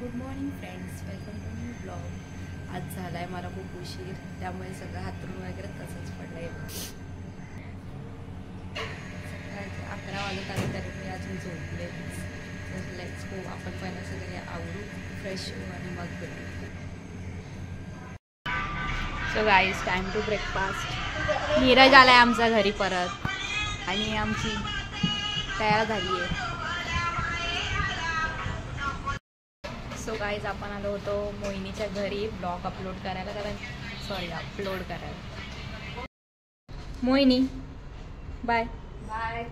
Good morning friends, welcome to new blog. आज झाला आहे मला खूप उशीर, त्यामुळे सगळं हातरून वगैरे तसंच पडलं आहे। सकाळचे 11 वाजत आले तरी मी अजून झोपले। तर लेट्स गो, आपण पहिला सगळे आवरू, फ्रेश होऊ आणि मग भेटू। So guys, time to breakfast. Neeraj आलाय आमच्या घरी परत आणि आमची तयार झाली आहे। सो गाईज, आपण आलो होतो मोहिनीच्या घरी ब्लॉग अपलोड करायला, अपलोड करायला। Mohini bye bye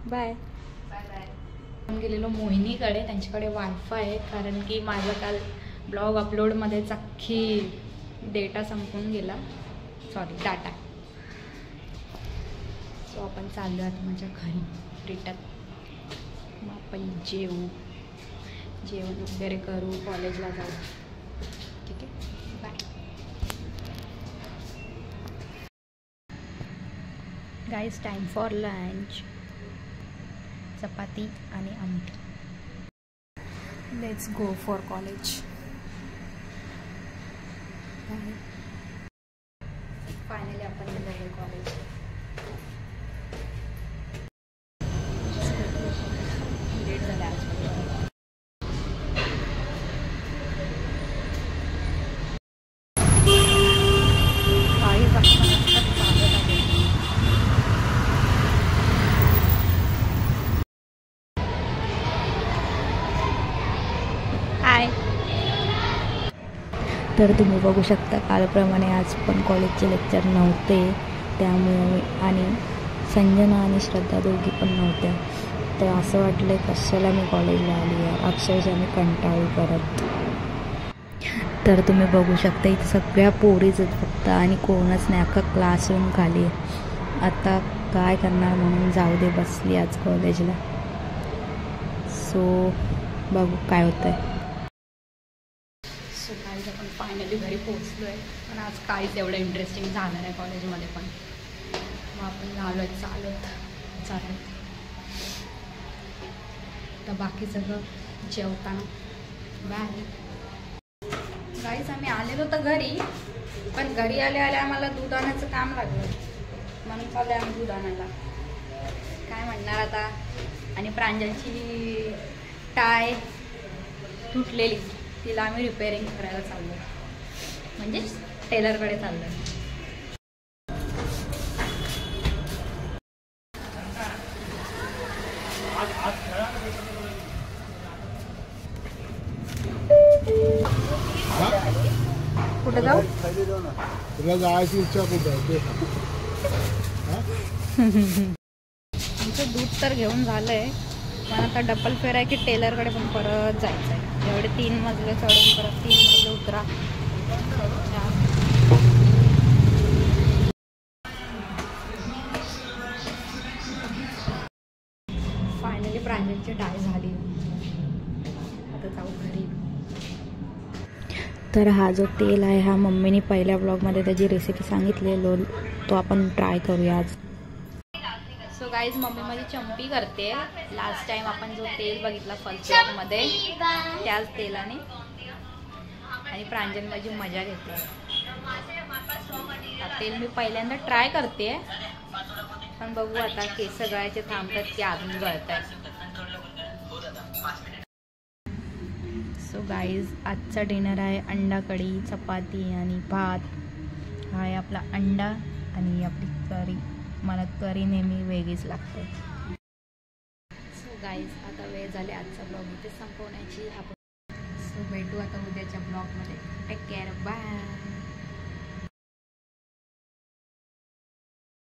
bye bye bye. आपण गेलेलो मोहिनीकडे, त्यांच्याकडे वायफाय आहे, कारण की माझा काल ब्लॉग अपलोडमध्ये अख्खी डेटा संपून गेला, डाटा। सो आपण चाललो आता माझ्या घरी रिटर्न। मग आपण जेवण वगैरे करू, कॉलेजला जाऊ। ठीक आहे, bye. Guys, time for lunch. Chapati आणि आमटी। Let's go for college. Finally आपण निघालो कॉलेज। लेट झाला आज। हाय। तर तुम्ही बघू शकता, कालप्रमाणे आज पण कॉलेजचे लेक्चर नव्हते, त्यामुळे आणि संजना आणि श्रद्धा दोघी पण नव्हत्या। तर असं वाटलं कशाला मी कॉलेजला आली आहे, अक्षरशः मी कंटाळी करत। तर तुम्ही बघू शकता, इथे सगळ्या पोरीच आहेत फक्त, आणि कोणच नाही, अख्खा क्लासरूम खाली आहे। आता काय करणार म्हणून जाऊ दे, बसली आज कॉलेजला। सो बघू काय होतं आहे। सो गाईज, आपण फायनली घरी पोहोचलो आहे, पण आज काहीच एवढं इंटरेस्टिंग झालं नाही कॉलेजमध्ये पण। मग आपण आलो आहे चालत। तर बाकी सगळं जेवताना बाय। गाईज, आम्ही आलेलो तर घरी, पण घरी आल्या आम्हाला दूध आणायचं काम लागलं, म्हणून चालू आम्ही दूध आणायला। काय म्हणणार आता। आणि प्रांजलची टाय तुटलेली, तिला आम्ही रिपेअरिंग करायला चाललो, म्हणजे टेलरकडे चाललो। कुठे जाऊ? तुला जायची इच्छा कुठे? आमचं दूध तर घेऊन झालंय, पण आता डबल फेर आहे की टेलरकडे पण परत जायचं आहे। एवढे 3 मजले चढून परत 3 मजले उतरा। फायनली प्रांजलची टाय झाली, आता जाऊ घरी। तर हा जो तेल आहे, हा मम्मीने पहिल्या ब्लॉगमध्ये त्याची रेसिपी सांगितलेलो, तो आपण ट्राय करूया आज। सो गाईज, मम्मी माझी चंपी करते। लास्ट टाइम आपण जो तेल बघितला फर्स्ट ब्लॉगमध्ये, त्याच तेलाने, आणि प्रांजल माझी मजा घेते। हा तेल मी पहिल्यांदा ट्राय करते, पण बघू आता केस गळायचे थांबतात की अजून गळत आहे। सो गाईज, आजचा डिनर आहे अंडा कढी, चपाती आणि भात। हा आहे आपला अंडा आणि आपली करी। मला करी नेहमी वेगळीच लागते। सो गाईज, आता वेळ झाली आजचा ब्लॉग इथे संपवण्याची। सो भेटू आता उद्याच्या ब्लॉगमध्ये। Take care, bye.